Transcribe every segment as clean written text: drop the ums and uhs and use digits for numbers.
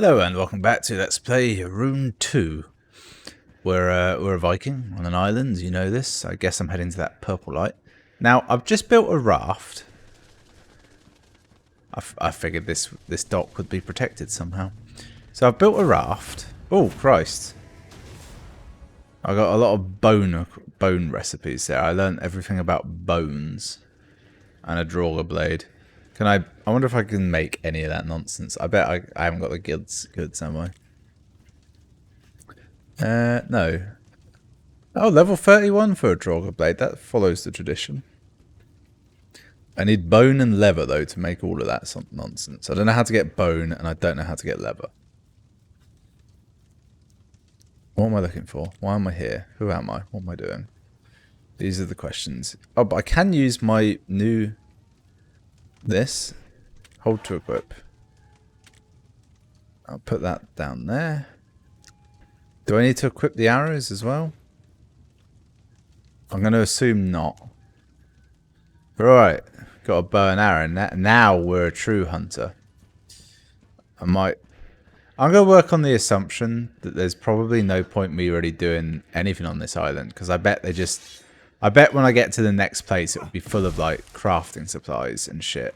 Hello and welcome back to Let's Play RUNE II. We're a Viking on an island, you know this. I guess I'm heading to that purple light. Now, I've just built a raft. I figured this dock would be protected somehow. So I've built a raft. Oh, Christ. I got a lot of bone recipes there. I learned everything about bones. And a drawer blade. I wonder if I can make any of that nonsense. I bet I haven't got the goods, am I? No. Oh, level 31 for a drawer blade. That follows the tradition. I need bone and leather, though, to make all of that nonsense. I don't know how to get bone, and I don't know how to get leather. What am I looking for? Why am I here? Who am I? What am I doing? These are the questions. Oh, but I can use my new... This. Hold to equip. I'll put that down there. Do I need to equip the arrows as well? I'm going to assume not. Right. Got a bow and arrow. Now we're a true hunter. I'm going to work on the assumption that there's probably no point me really doing anything on this island. Because I bet I bet when I get to the next place it will be full of like crafting supplies and shit.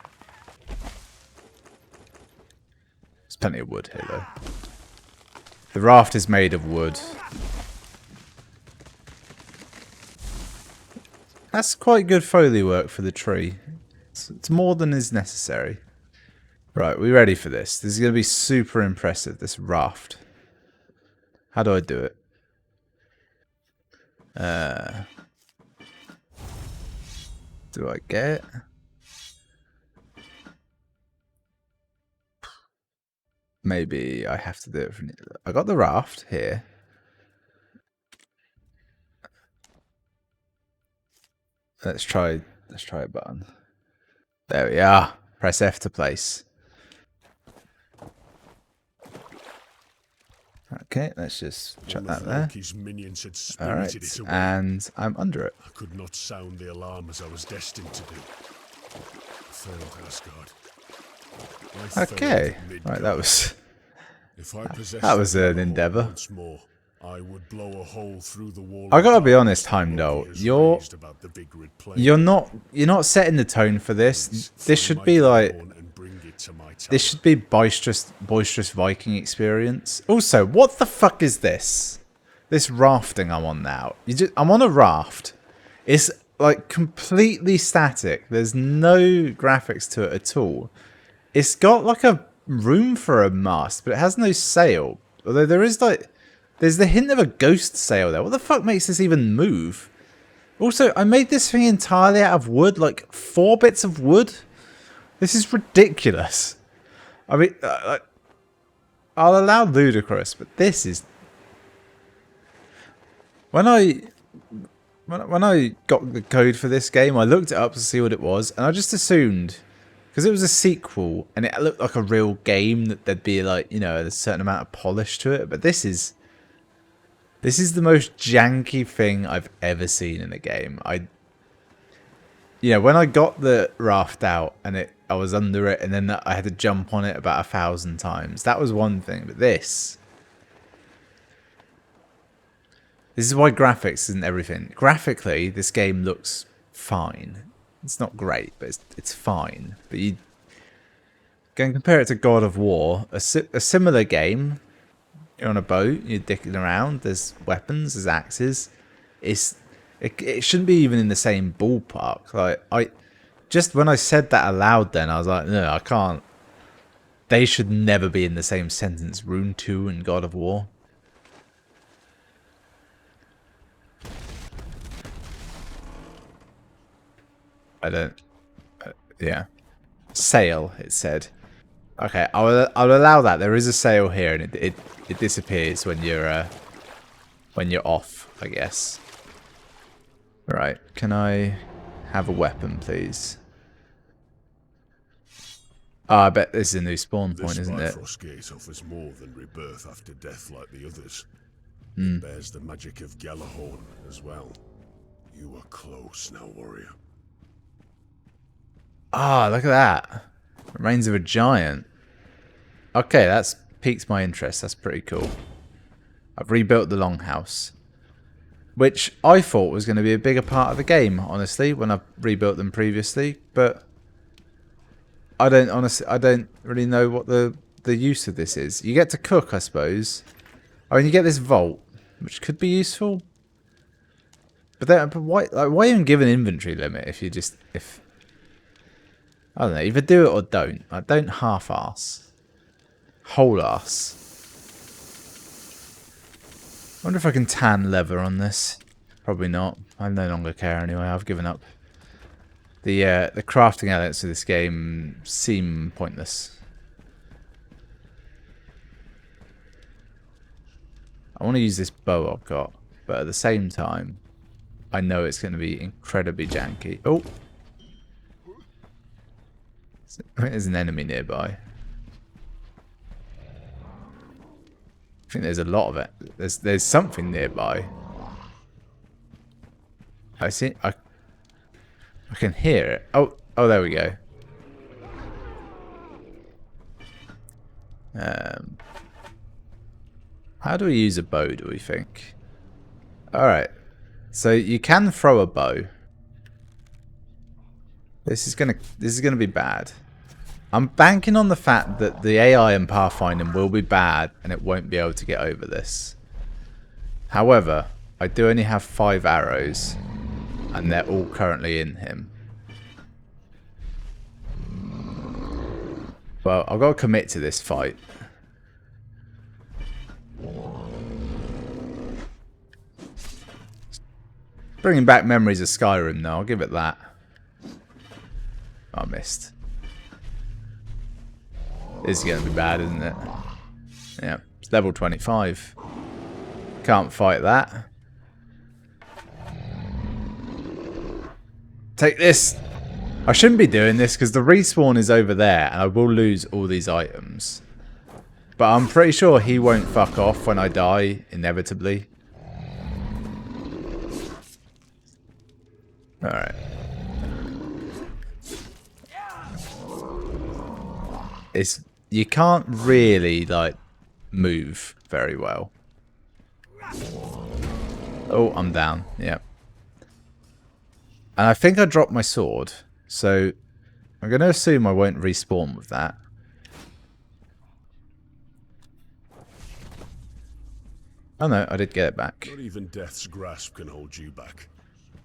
There's plenty of wood here though. The raft is made of wood. That's quite good foley work for the tree. It's more than is necessary. Right, we ready for this? This is going to be super impressive, this raft. How do I do it? Do I get it? Maybe I have to do it from... I got the raft here. Let's try a button. There we are. Press F to place. Okay, let's just chuck that there. Alright, and I'm under it. I could not sound the alarm as I was destined to do. Failed Asgard. Okay, right, that was an endeavour. Once more, I would blow a hole through the wall. I gotta be honest, Heimdall, you're not setting the tone for this. This should be like... This should be boisterous Viking experience. Also, what the fuck is this? This rafting I'm on now. I'm on a raft. It's like completely static. There's no graphics to it at all. It's got like a room for a mast, but it has no sail. Although there's the hint of a ghost sail there. What the fuck makes this even move? Also, I made this thing entirely out of wood, like 4 bits of wood. This is ridiculous. I mean, I'll allow ludicrous, but this is... When I got the code for this game, I looked it up to see what it was, and I just assumed, because it was a sequel, and it looked like a real game, that there'd be like, you know, a certain amount of polish to it, but this is the most janky thing I've ever seen in a game. When I got the raft out and I was under it and then I had to jump on it about 1,000 times. That was one thing, but this is why graphics isn't everything. Graphically, this game looks fine. It's not great, but it's fine. But you can compare it to God of War, a similar game. You're on a boat, you're dicking around, there's weapons, there's axes. It shouldn't be even in the same ballpark. Like, just when I said that aloud then, I was like, no, I can't. They should never be in the same sentence, RUNE II and God of War. I don't... yeah. Sail, it said. Okay, I'll allow that. There is a sail here, and it disappears when you're off, I guess. Right, can I have a weapon, please? Oh, I bet this is a new spawn point, isn't it? This Gate offers more than rebirth after death like the others. It bears the magic of Gjallarhorn as well. You are close now, warrior. Ah, look at that. Remains of a giant. Okay, that's piqued my interest. That's pretty cool. I've rebuilt the longhouse, which I thought was going to be a bigger part of the game, honestly, when I rebuilt them previously. But I don't really know what the use of this is. You get to cook, I suppose. I mean, you get this vault, which could be useful. But why even give an inventory limit if you just I don't know, either do it or don't. Like, don't half-ass. Whole-ass. I wonder if I can tan leather on this. Probably not. I no longer care anyway. I've given up. The crafting elements of this game seem pointless. I want to use this bow I've got, but at the same time, I know it's going to be incredibly janky. Oh! There's an enemy nearby. I think there's a lot of it. There's something nearby. I see. I can hear it. Oh, there we go. How do we use a bow, do we think? Alright. So you can throw a bow. This is gonna be bad. I'm banking on the fact that the AI in Pathfinding will be bad and it won't be able to get over this. However, I do only have 5 arrows and they're all currently in him. Well, I've got to commit to this fight. Bringing back memories of Skyrim, though. I'll give it that. I missed. This is going to be bad, isn't it? Yeah, it's level 25. Can't fight that. Take this. I shouldn't be doing this because the respawn is over there and I will lose all these items. But I'm pretty sure he won't fuck off when I die, inevitably. Alright. You can't really, like, move very well. Oh, I'm down. Yep. And I think I dropped my sword. So, I'm going to assume I won't respawn with that. Oh no, I did get it back. Not even death's grasp can hold you back.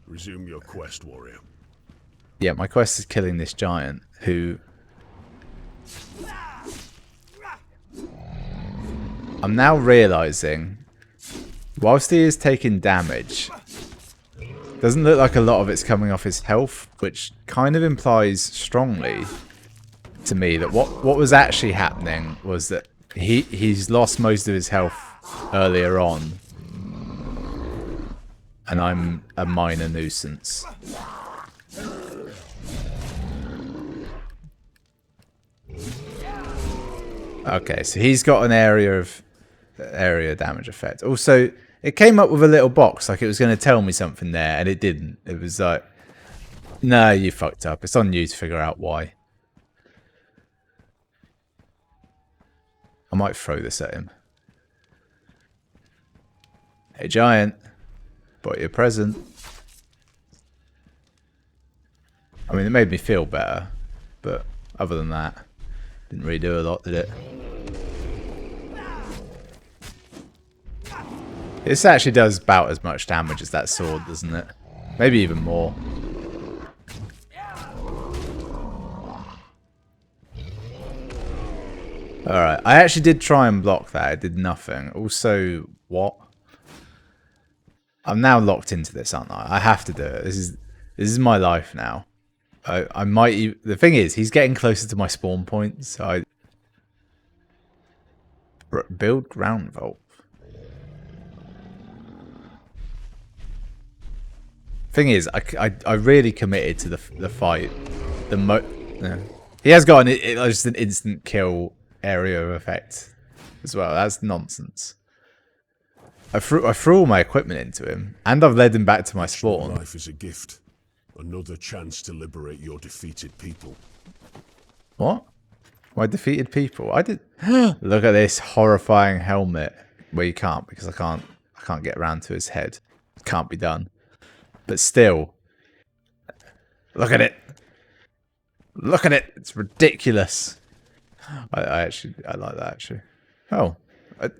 Resume your quest, warrior. Yeah, my quest is killing this giant, who... I'm now realising, whilst he is taking damage, doesn't look like a lot of it's coming off his health, which kind of implies strongly to me that what was actually happening was that he's lost most of his health earlier on, and I'm a minor nuisance. Okay, so he's got an area damage effect. Also, it came up with a little box like it was going to tell me something there, and it didn't. It was like, no, you fucked up. It's on you to figure out why. I might throw this at him. Hey, giant. Bought you a present. I mean, it made me feel better, but other than that, didn't really do a lot, did it? This actually does about as much damage as that sword, doesn't it? Maybe even more. Alright, I actually did try and block that. It did nothing. Also, what? I'm now locked into this, aren't I? I have to do it. This is my life now. I might... The thing is, he's getting closer to my spawn point, so build ground vault. Thing is, I really committed to the fight. Yeah. He has got just an instant kill area effect as well. That's nonsense. I threw all my equipment into him, and I've led him back to my spawn. Life is a gift. Another chance to liberate your defeated people. What? My defeated people. I did. Look at this horrifying helmet. Well, you can't because I can't get around to his head. It can't be done. But still, look at it. Look at it. It's ridiculous. I like that actually. Oh,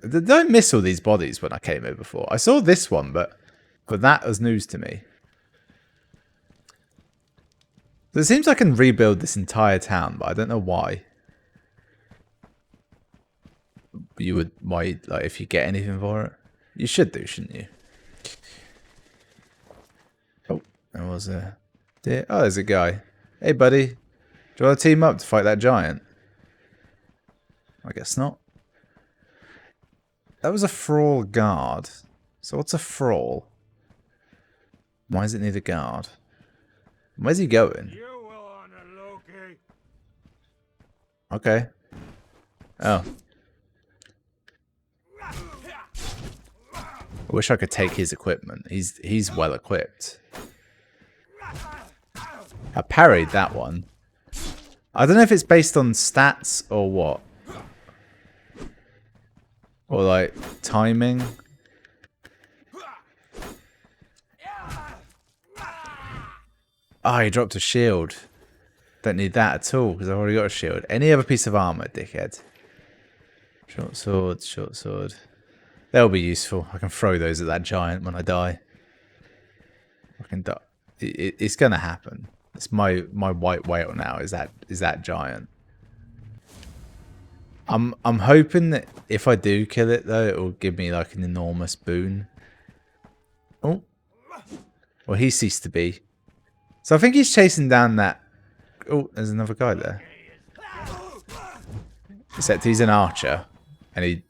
did I miss all these bodies when I came here before? I saw this one, but that was news to me. So it seems I can rebuild this entire town, but I don't know why. You would, why, like, if you get anything for it? You should do, shouldn't you? Oh, there was a deer. Oh, there's a guy. Hey, buddy. Do you want to team up to fight that giant? I guess not. That was a thrall guard. So what's a thrall? Why does it need a guard? Where's he going? Okay. Oh. I wish I could take his equipment. He's well equipped. I parried that one. I don't know if it's based on stats or what. Or like timing. Oh, he dropped a shield. Don't need that at all because I've already got a shield. Any other piece of armor, dickhead. Short sword, short sword. They'll be useful. I can throw those at that giant when I die. I can die. It's gonna happen. It's my white whale now. Is that giant? I'm hoping that if I do kill it though, it will give me like an enormous boon. Oh, well he ceased to be. So I think he's chasing down that. Oh, there's another guy there. Except he's an archer, and he,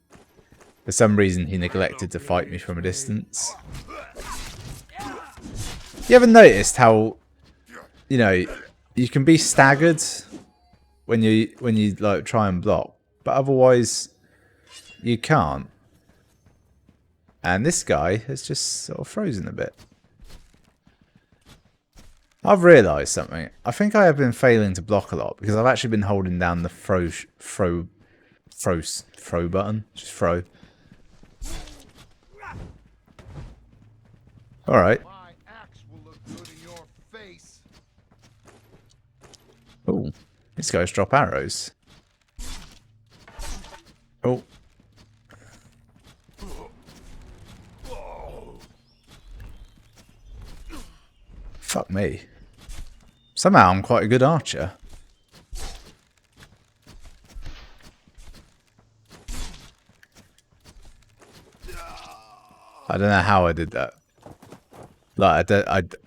for some reason, he neglected to fight me from a distance. You ever noticed how, you know, you can be staggered when you like try and block, but otherwise you can't. And this guy has just sort of frozen a bit. I've realised something. I think I have been failing to block a lot because I've actually been holding down the throw button. Just throw. Alright. Oh, these guys drop arrows. Oh. Fuck me. Somehow I'm quite a good archer. I don't know how I did that. Like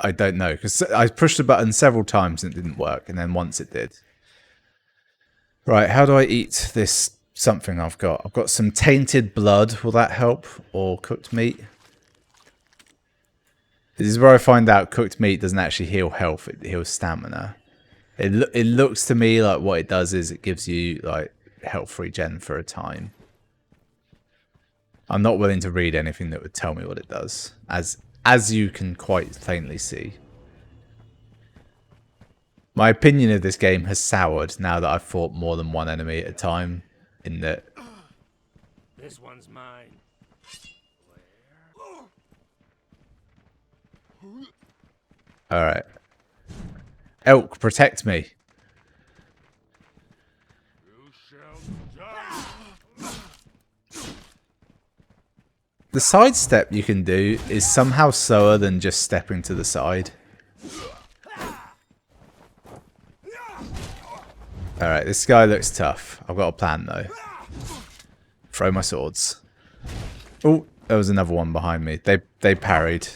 I don't know because I pushed the button several times and it didn't work, and then once it did. Right, how do I eat this something I've got? I've got some tainted blood. Will that help? Or cooked meat? This is where I find out cooked meat doesn't actually heal health, it heals stamina. It looks to me like what it does is it gives you like health regen for a time. I'm not willing to read anything that would tell me what it does, as you can quite plainly see. My opinion of this game has soured now that I've fought more than one enemy at a time, in that... This one's mine. Alright. Elk, protect me. You shall die. The sidestep you can do is somehow slower than just stepping to the side. Alright, this guy looks tough. I've got a plan though. Throw my swords. Oh, there was another one behind me. They parried.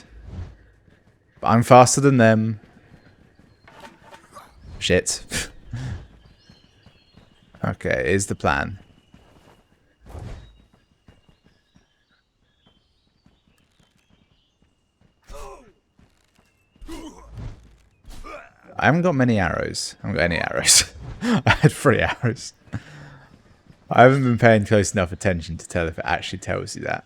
But I'm faster than them. Shit. Okay, here's the plan. I haven't got many arrows. I haven't got any arrows. I had 3 arrows. I haven't been paying close enough attention to tell if it actually tells you that.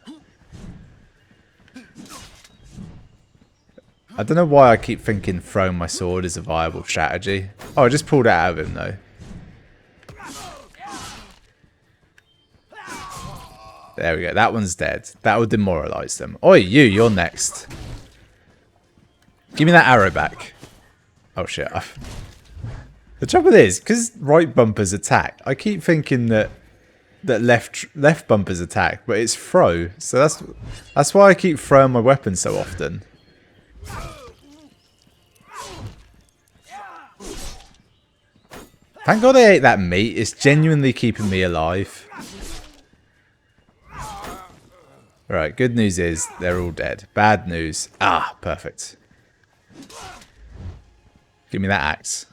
I don't know why I keep thinking throwing my sword is a viable strategy. Oh, I just pulled it out of him though. There we go. That one's dead. That would demoralize them. Oi, you're next. Give me that arrow back. Oh, shit. The trouble is, because right bumpers attack, I keep thinking that left bumpers attack, but it's throw. So that's why I keep throwing my weapon so often. Thank God I ate that meat. It's genuinely keeping me alive. Alright, good news is they're all dead. Bad news. Ah, perfect. Give me that axe.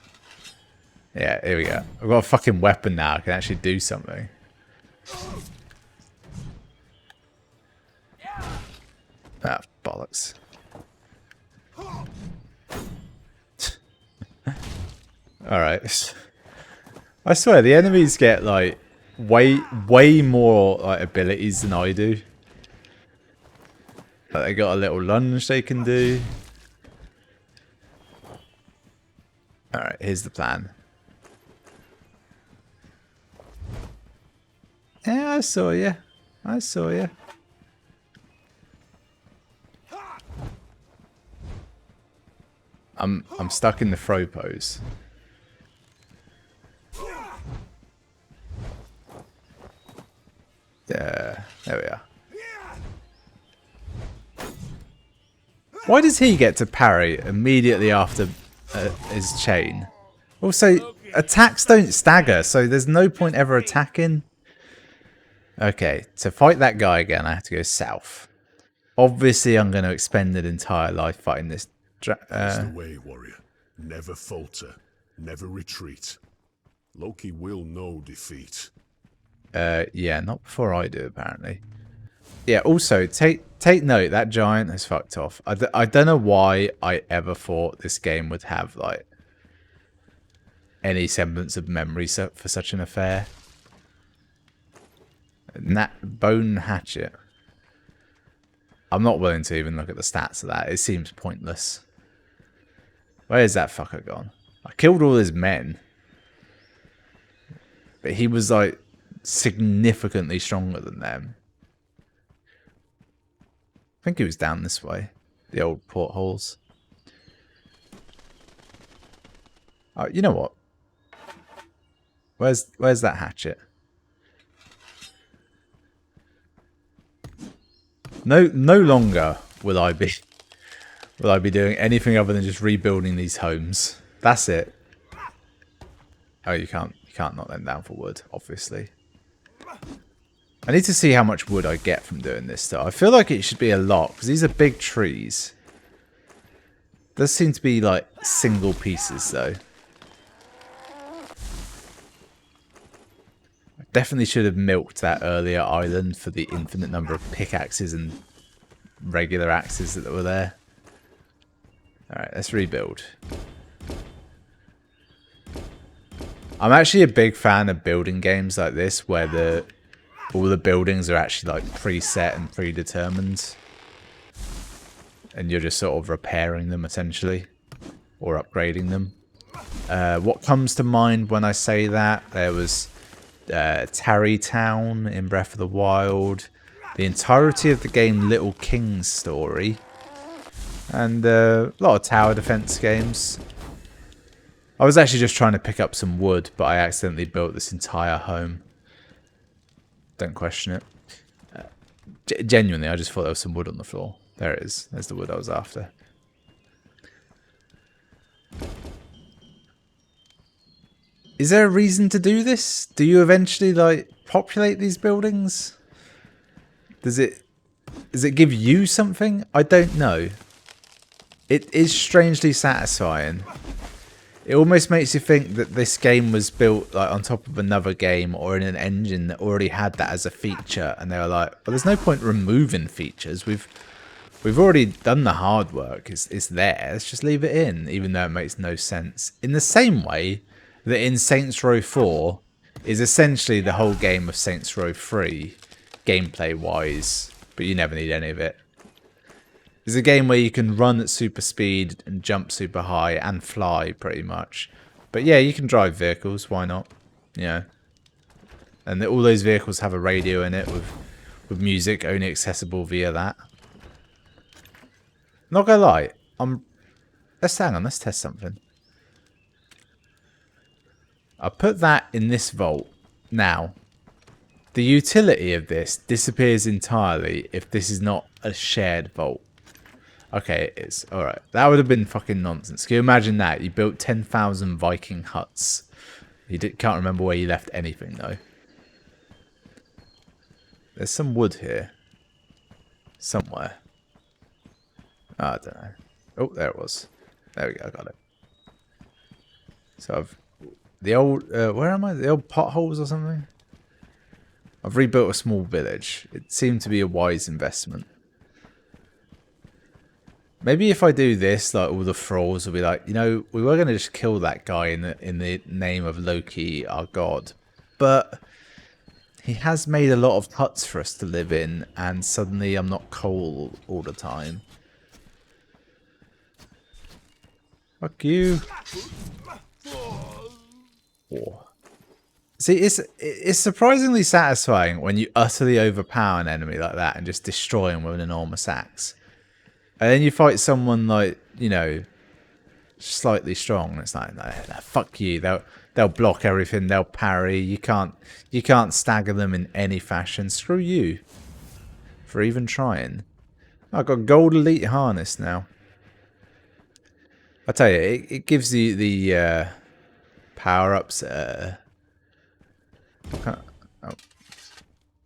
Yeah, here we go. I've got a fucking weapon now. I can actually do something. Ah, bollocks. Alright. I swear, the enemies get, like, way more like abilities than I do. Like, they got a little lunge they can do. Alright, here's the plan. Yeah, I saw you. I saw you. I'm stuck in the throw pose. Yeah, there we are. Why does he get to parry immediately after his chain? Also, attacks don't stagger, so there's no point ever attacking. Okay, to fight that guy again, I have to go south. Obviously, I'm going to expend an entire life fighting this. That's the way, warrior. Never falter, never retreat. Loki will know defeat. Yeah, not before I do, apparently. Yeah, also, take note, that giant has fucked off. I don't know why I ever thought this game would have, like, any semblance of memory for such an affair. Bone hatchet. I'm not willing to even look at the stats of that. It seems pointless. Where's that fucker gone? I killed all his men. But he was, like, significantly stronger than them. I think he was down this way. The old portholes. Oh, you know what? Where's that hatchet? No longer will I be doing anything other than just rebuilding these homes. That's it. Oh, you can't knock them down for wood, obviously. I need to see how much wood I get from doing this though. I feel like it should be a lot because these are big trees. Does seem to be like single pieces though. I definitely should have milked that earlier island for the infinite number of pickaxes and regular axes that were there. Alright, let's rebuild. I'm actually a big fan of building games like this where all the buildings are actually like preset and predetermined. And you're just sort of repairing them essentially. Or upgrading them. What comes to mind when I say that? There was Tarrytown in Breath of the Wild. The entirety of the game Little King's Story. And a lot of tower defense games. I was actually just trying to pick up some wood, but I accidentally built this entire home. Don't question it. Genuinely, I just thought there was some wood on the floor. There it is. There's the wood I was after. Is there a reason to do this? Do you eventually, like, populate these buildings? Does it give you something? I don't know. It is strangely satisfying. It almost makes you think that this game was built like on top of another game or in an engine that already had that as a feature, and they were like, "Well, there's no point removing features. We've already done the hard work. It's there. Let's just leave it in, even though it makes no sense." In the same way that in Saints Row 4 is essentially the whole game of Saints Row 3, gameplay-wise, but you never need any of it. It's a game where you can run at super speed and jump super high and fly pretty much. But yeah, you can drive vehicles, why not? You know. And all those vehicles have a radio in it with with music only accessible via that. Not gonna lie, let's hang on, let's test something. I'll put that in this vault. Now, the utility of this disappears entirely if this is not a shared vault. Okay, it is. Alright, that would have been fucking nonsense. Can you imagine that? You built 10,000 Viking huts. You can't remember where you left anything, though. There's some wood here. Somewhere. Oh, I don't know. Oh, there it was. There we go, I got it. So I've... The old... where am I? The old potholes or something? I've rebuilt a small village. It seemed to be a wise investment. Maybe if I do this, like all the thralls will be like, you know, we were going to just kill that guy in the name of Loki, our god. But he has made a lot of huts for us to live in, and suddenly I'm not cold all the time. Fuck you. Oh. See, it's surprisingly satisfying when you utterly overpower an enemy like that and just destroy him with an enormous axe. And then you fight someone like, you know, slightly strong. And it's like, fuck you. They'll block everything. They'll parry. You can't stagger them in any fashion. Screw you for even trying. I've got gold elite harness now. I tell you, it gives you the power ups. Oh,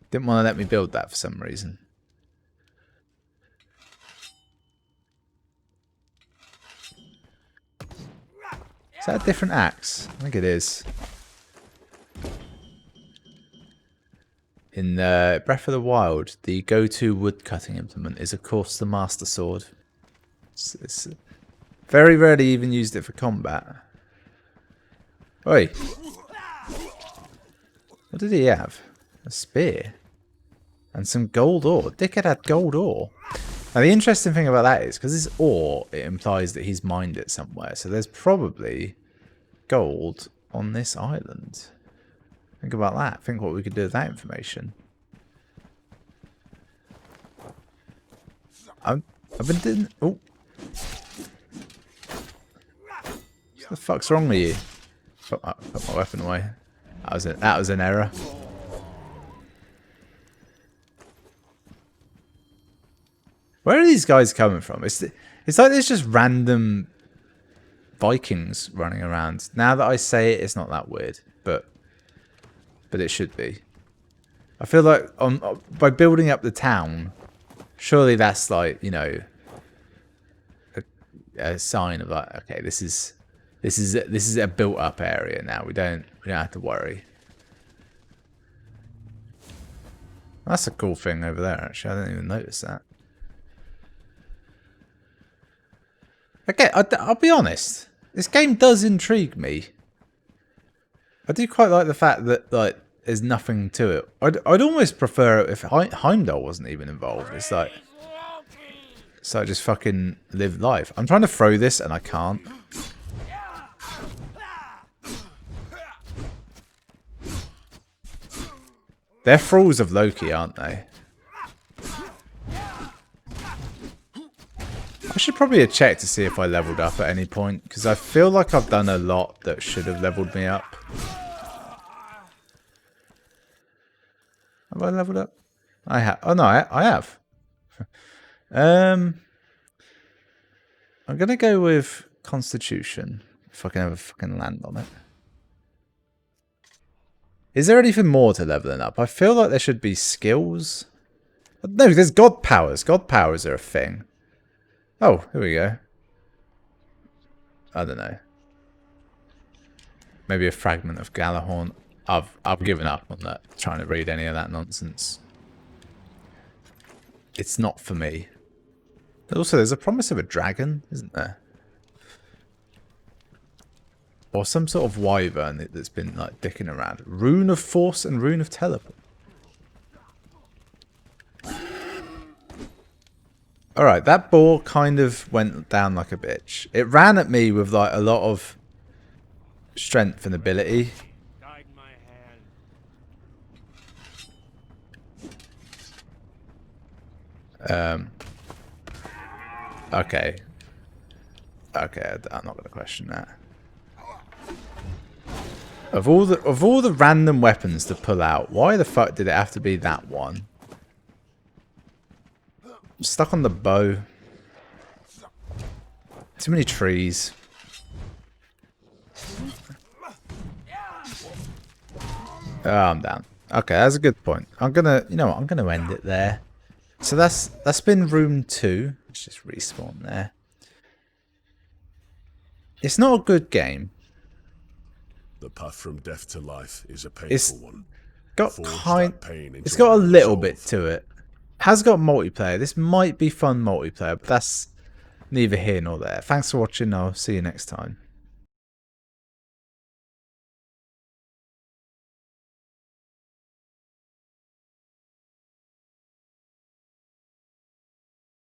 didn't want to let me build that for some reason. Is that a different axe? I think it is. In Breath of the Wild, the go-to wood-cutting implement is, of course, the Master Sword. It's very rarely even used it for combat. Oi! What did he have? A spear? And some gold ore. Dickhead had gold ore. Now, the interesting thing about that is, because it's ore, it implies that he's mined it somewhere. So there's probably gold on this island. Think about that. Think what we could do with that information. I've been doing... Oh. What the fuck's wrong with you? Put my weapon away. That was an error. Where are these guys coming from? It's like there's just random Vikings running around. Now that I say it, it's not that weird, but it should be. I feel like by building up the town, surely that's like, you know, a sign of like, okay, this is a built up area now. We don't have to worry. That's a cool thing over there. Actually, I didn't even notice that. Okay, I'll be honest. This game does intrigue me. I do quite like the fact that like there's nothing to it. I'd almost prefer it if Heimdall wasn't even involved. It's like just fucking live life. I'm trying to throw this and I can't. They're thralls of Loki, aren't they? I should probably have checked to see if I leveled up at any point, because I feel like I've done a lot that should have leveled me up. Have I leveled up? I have. Oh no, I have. I'm gonna go with Constitution if I can ever fucking land on it. Is there anything more to leveling up? I feel like there should be skills. No, there's God powers. God powers are a thing. Oh, here we go. I don't know. Maybe a fragment of Galahorn. I've given up on that. Trying to read any of that nonsense. It's not for me. Also, there's a promise of a dragon, isn't there? Or some sort of wyvern that's been like dicking around. Rune of Force and Rune of Teleport. Alright, that boar kind of went down like a bitch. It ran at me with like a lot of strength and ability. Guide my hand. Okay. Okay, I'm not going to question that. Of all the random weapons to pull out, why the fuck did it have to be that one? I'm stuck on the bow. Too many trees. Oh, I'm down. Okay, that's a good point. I'm gonna, you know what? I'm gonna end it there. So that's been Rune II. Let's just respawn there. It's not a good game. The path from death to life is a It's painful one. got Forge kind. that pain into It's got a little resolve. bit to it. Has got multiplayer. This might be fun multiplayer, but that's neither here nor there. Thanks for watching. I'll see you next time.